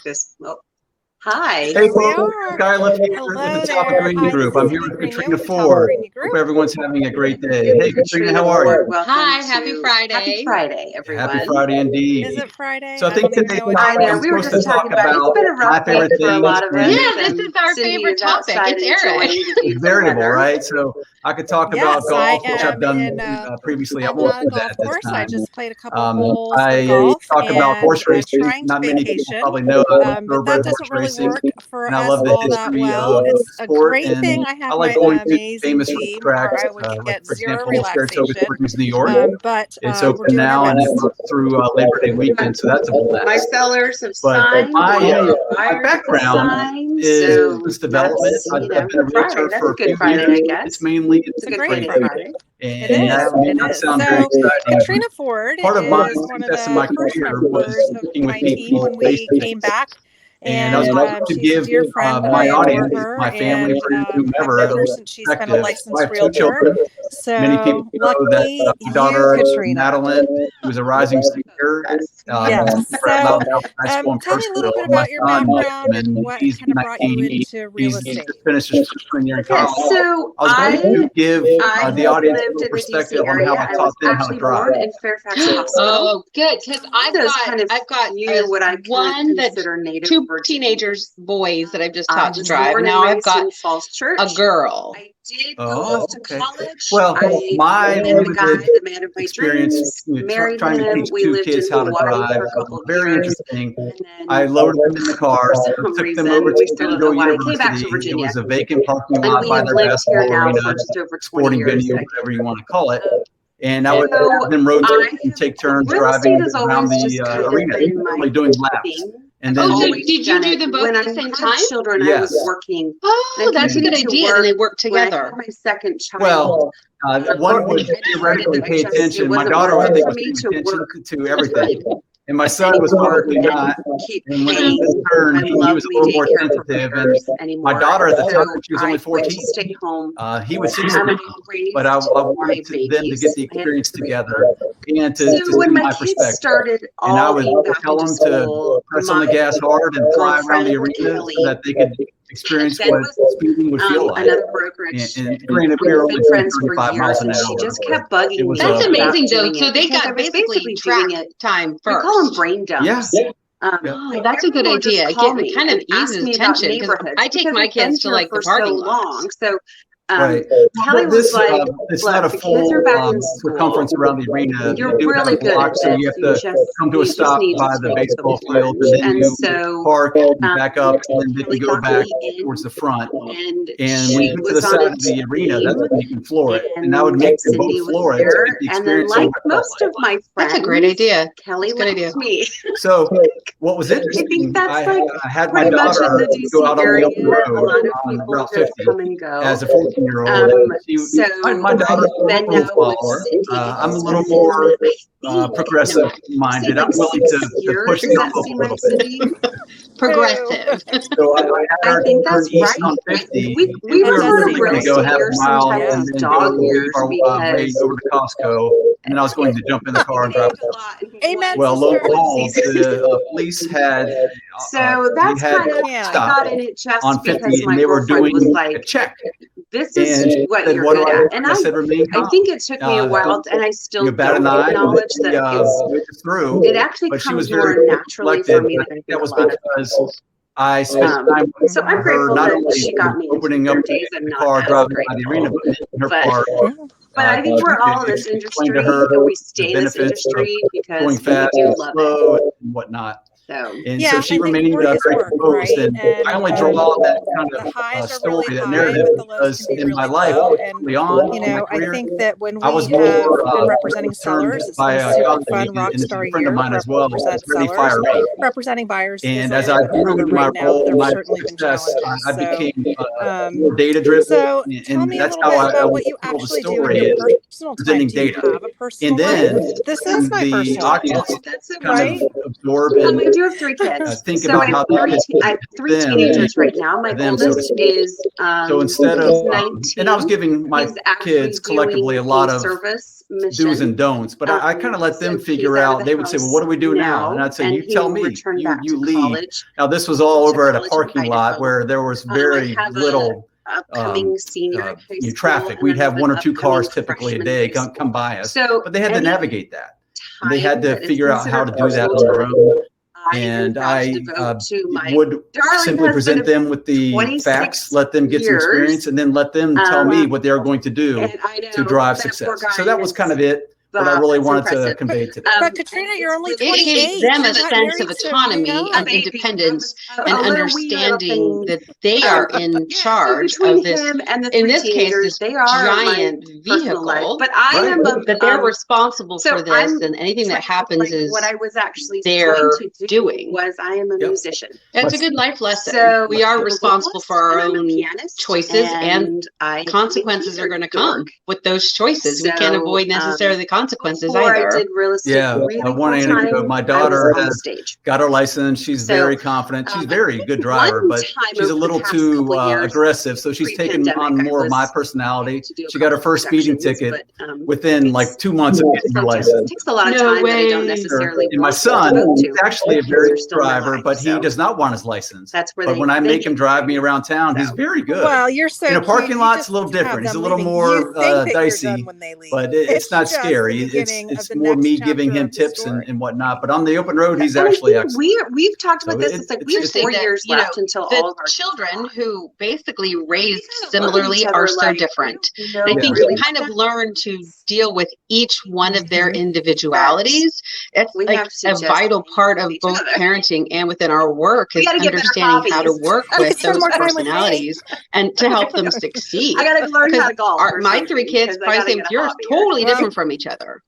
because, well, hi. Hey, folks. Iliffe here at the top of Greenya Group. I'm here with Katrina Foard. Hope everyone's having a great day. Hey, Katrina, how are you? Hi, happy Friday. Happy Friday, everyone. Happy Friday indeed. Is it Friday? So I think today's topic I know, is we were supposed just to talk talking about about it's been a my rough favorite week for a lot of us. Yeah, this is our Cindy favorite is topic. outside It's Eric. enjoying the beautiful variable, weather. right? So I could talk about Yes, golf, I which I've am done in, previously. I I'm won't not do a golf that this course. I time. just played a couple holes of I golf talk about horse and racing. trying to Not many people vacation. probably know I love But thoroughbred that doesn't horse really racing, work for and I us love the all that history well. of It's the a sport. great And thing. I have I like my going to amazing famous team tracks, where I would like get for zero example, Saratoga relaxation. Springs, New York. But It's we're open doing now our and it best. goes through Labor Day weekend, so that's a My blast. sellers have But signed. my background is business development. I've been a realtor for a few years. It's mainly It's a great great Friday. Friday. It and is. that may It not is. sound very So exciting. Katrina Foard Part of my is one of success in my the first career members was of working with my team people when face we to came face. back. And I was able to She's a give dear friend. my I audience, adore her, my family, and friends, I've whomever, known her since she's been a perspective. I licensed have two realtor. children. Many people So know that lucky my daughter, you, Katrina. Madeline, who's a rising singer, Yes. right So now high school and tell pro me a little school. bit My about your son, background and and what he's kind of brought you 19. into real He's estate. just finished his freshman year in Okay, college. so I was going to give I the audience lived a in the DC perspective on area. how I I was taught them how to actually drive. born in Fairfax Hospital. Oh, good. Because I've Those got kind of what I one that consider native two Virginia. teenagers, boys that I've just I taught to was drive. born and Now I've raised got in Falls Church. a girl. I did go Oh, off to okay. college. Well, my met the guy, limited the man of my experience, dreams, married trying to him. teach We two lived kids in how to Hawaii drive, for a couple of very years. interesting. And then I loaded them in the car, for took some them reason, over we to still don't know Vanderbilt why I came back to University. It Virginia. was a vacant parking And lot we by have their lived here basketball now arena, for just over 20 sporting years. venue, whatever you want to call it. And I So would have them rotate and take turns real driving estate has around always the just kind of arena, been my only doing laps. thing. And I've then Oh, so always did you done do it. them both When at the I same had time? children, I Yes. was working. Oh, that's a good continued to idea. And they work When I together. had my second child, well, one would theoretically pay attention. My daughter, I think, was paying attention to everything. And my son was probably not. And when it was his turn, he was a little more sensitive. And my daughter at the time, she was only 14. Stay home. He was 16. But I wanted them to get the experience together and to see when my my kids perspective. started And I would all back tell into them to school, press on the gas hard and fly around the arena so that they could experience what speeding would feel like. Another brokerage. And granted, we were only doing 35 miles an hour. She just kept bugging me. That's amazing, about though. doing So it they because I got was basically doing track it. time We first. call them brain dumps. Yeah. Oh, that's a good Everyone would just idea. call It me kind of and ask eases me about tension because neighborhoods I take because my I've been kids to here like the for parking so lots. long. So Right. Kelly But this, was like, it's "Look, not a the kids are full back in school. circumference around the arena. You're They do have really a good block, at so this. you have to come to a you just stop need to by the take baseball the field, and then and you so park and back up, and then Kelly you go got back me in, towards the front. and And when she you get to the was on side a of the arena, that's team, when you can floor it. and And I would make them Cindy both was floor it to there, get the and then experience like of what it felt most of my friends, That's a great idea. Kelly That's a good liked idea. me. So what was I interesting, think that's like I had my pretty much in daughter the go DC out on the area. open A road lot of on people Route just 50 come and go. as a 14-year-old. So My daughter's a then rule now with follower. Cindy, I'm a little more progressive minded. I'm willing to push the envelope a little bit. Progressive. So I had her think turn that's east right. on 50. We We were prefer going to real go estate half a years mile sometimes and as then dog go years our way because over to Costco. And then I was going to jump in the car and drive. Amen, Well, lo and sister. behold, the police had So that's had kind of Yeah. I stopped got in it just on because 50, my and they were girlfriend doing was a like, check. "This And is she what said, you're "What do good I at," do?" and I said, "Remain I calm." think it took me a while, and I still You bat don't an eye, acknowledge that it's. through. It actually But she comes was more very naturally for reflective. me But than I think that a was lot of because people. I spent time with So I'm her, grateful not that only she got me opening into up their days. I'm the not car, as driving by the arena, grateful. but in her But- car. But I think we're all in this explain industry, to her and we the stay in this benefits of industry because going we fast, do love it. slow, and whatnot. So And Yeah, so she I think remained work is very work, composed. right? And I only draw all that kind the of highs are story, really that high, narrative, but the lows because can be in my really life, low. And early on you in my know, I career, think that when I we was have more been representing sellers, turned it's by been a super colleague, fun and rock it's a star friend of year mine to as well. represent It's really sellers. fiery. Representing buyers is And a as I little bit grew harder in my right now. role, There's my certainly been success, challenges. I So, became more data driven. so tell And me a that's little how bit I about would what you tell the actually do in story, your is personal time. presenting Do you data. have a personal And then life? This is my the personal audience life. That's it, kind right? of absorb I and do have three kids. think So about how that I have three them, teenagers right now. My them, so to oldest speak. is So instead of, he's 19. and I was giving my He's actually kids collectively a doing lot a of service do's and don'ts, but I kind of let them figure out. They would say, well, what do we do now? And I'd say, you tell me, you lead. Now, this was all over at a parking lot where there was very little traffic. We'd have 1 or 2 cars typically a day come by us, but they had to navigate that. And they had to figure out how to do that on their own. And I would simply present them with the facts, let them get some experience, and then let them tell me what they're going to do to drive success. So that was kind of it. What I really wanted to convey today. But Katrina, you're only 28. It gives them a sense of autonomy and independence and understanding that they are in charge of this, in this case, this giant vehicle, but I am that they're responsible for this, and anything that happens is what I was actually they're doing. Was I am a musician. It's a good life lesson. So we are responsible for our own choices, and consequences are going to come with those choices. We can't avoid necessarily the consequences either. I did real estate. I one anecdote. My daughter has got her license. She's very confident. She's a very good driver, but she's a little too aggressive. So she's taken on more of my personality. She got her first speeding ticket within like 2 months of getting her license. It takes a lot of time that I don't necessarily. And my son is actually a very good driver, but he does not want his license. But when I make him drive me around town, he's very good. Well, you're so in a parking lot's a little different. He's a little more dicey, but it's not scary. It's more me giving him tips and whatnot. But on the open road, he's actually excellent. We've talked about this. It's like we have 4 years left until all of our children who basically raised similarly are so different. I think you kind of learn to deal with each one of their individualities. It's like a vital part of both parenting and within our work is understanding how to work with those personalities and to help them succeed. I got to learn how to golf. My 3 kids, probably same with yours, totally different from each other.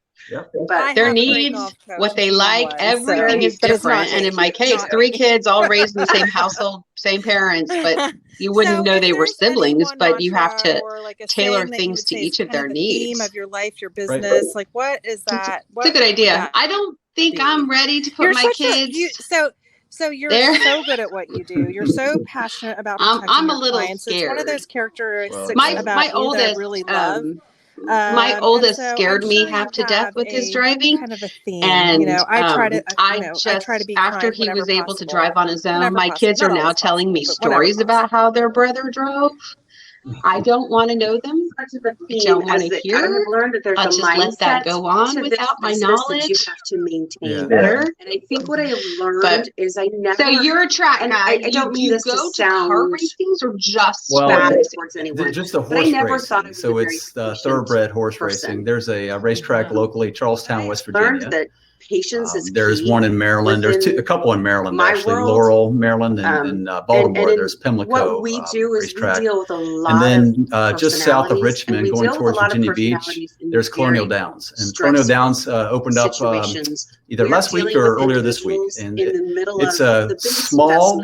But their needs, what they like, everything is different. And in my case, 3 kids all raised in the same household, same parents, but you wouldn't know they were siblings, but you have to tailor things to each of their needs. Theme of your life, your business, like what is that? It's a good idea. I don't think I'm ready to put my kids. So you're so good at what you do. You're so passionate about protecting I'm a your little clients. scared. It's one of those characteristics about my you oldest, that I really love. My oldest scared me half to death with his driving. Kind of a theme. And I try to. I try to be after he was able to drive on his own. My kids are now telling me stories about how their brother drove. I don't want to know them. I don't want to hear. I'll just let that go on without my knowledge. You have to maintain better. And I think what I have learned is I never. So you're a track guy. I don't mean this to sound car racings or just bad towards anyone. Just a horse racing. So it's thoroughbred horse racing. There's a racetrack locally, Charlestown, West Virginia. Patience is there's one in Maryland. There's a couple in Maryland, actually. Laurel, Maryland, and Baltimore. There's Pimlico. What we do is we deal with a lot and then just south of Richmond, going towards Virginia Beach, there's Colonial Downs. And Colonial Downs opened up either last week or earlier this week. And it's a small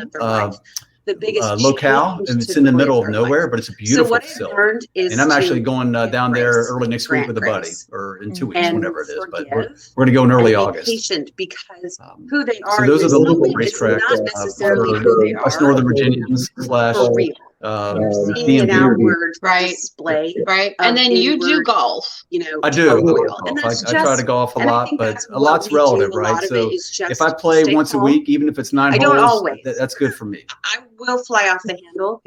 locale, and it's in the middle of nowhere, but it's a beautiful facility. And I'm actually going down there early next week with a buddy, or in 2 weeks, whenever it is. But we're going to go in early August. Patient because who they are. So those are the local racetracks for us Northern Virginians / display, right? And then you do golf. I do. I try to golf a lot, but a lot's relative, right? So if I play once a week, even if it's 9 holes, that's good for me. I will fly off the handle.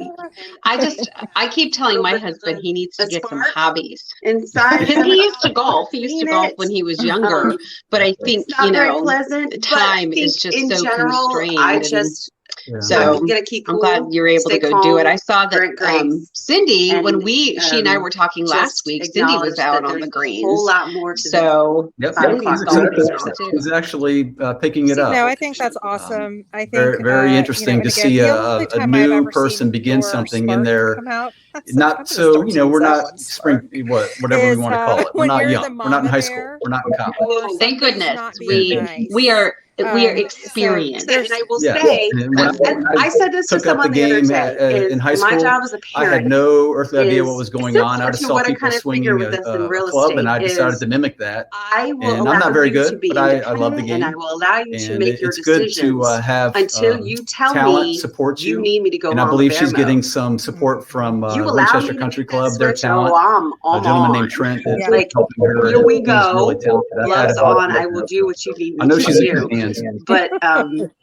I keep telling my husband he needs to get some hobbies. Inside, because he used to golf. He used to golf when he was younger, but I think time is just so constrained. So I'm glad you're able to go do it. I saw that Cindy, when she and I were talking last week, Cindy was out on the greens. A whole lot more to so she's actually picking it up. No, I think that's awesome. I think very interesting to see a new person begin something in there. Not so, we're not whatever we want to call it. We're not young. We're not in high school. We're not in college. Thank goodness we are. we are experienced. And I will say, and I said this to someone the other day, in high school, my job as a parent, I had no earthly idea what was going on. I just saw people swinging a club, and I decided to mimic that. And I'm not very good, but I love the game. And I will allow you to make your it's good decisions to have until you tell talent me support you need me to go. And I believe she's getting some support from Winchester Country Club, their talent. A gentleman named Trent is helping her. Here we go. Really talented. Gloves on. I will do what you need me to do. I know she's in good hands. But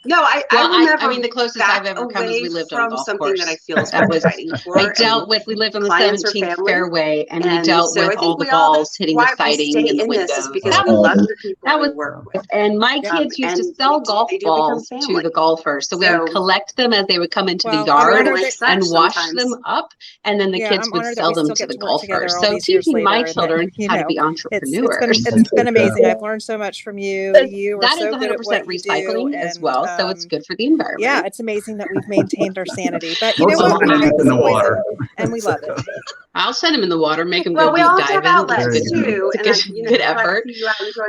no, I mean, the closest I've ever come is we lived on a golf something course. that I feel is fighting for. I dealt with, we lived on the 17th fairway, and we dealt so with all the balls hitting the siding and the windows. Because we love the people we work with. And my kids used to sell golf balls to the golfers. So we would collect them as they would come into the yard and wash them up, and then the kids would sell them to the golfers. So teaching my children how to be entrepreneurs. It's been amazing. I've learned so much from you. You are so good at what you do, recycling as well, so it's good for the environment. Yeah, it's amazing that we've maintained our sanity. But you know what? In the water, and we love it. I'll send them in the water, make them go we deep all dive have outlets too. It's a good effort.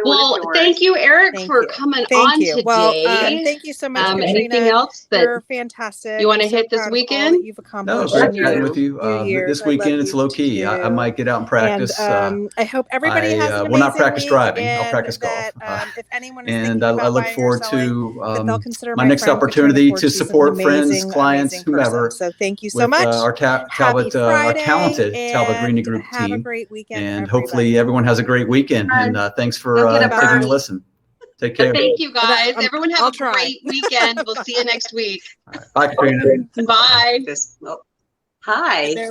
Well, thank you, Eric, for coming on today. Well, thank you so much, Katrina. Anything else that you're fantastic. You want to hit this weekend? You've accomplished. No, great chatting with you. This weekend it's low key. I might get out and practice. And, I hope everybody has an will not practice week, driving. I'll practice golf. If anyone is and I look forward to my next friend opportunity Katrina to support friends, clients, whomever. So thank you so much. Our Talbot, our talented Talbot Greenya Group have team. A great weekend, and hopefully everyone has a great weekend. And thanks for taking a listen. Take care. Thank you, guys. Everyone have a great weekend. We'll see you next week. Bye, Katrina. Bye. Hi.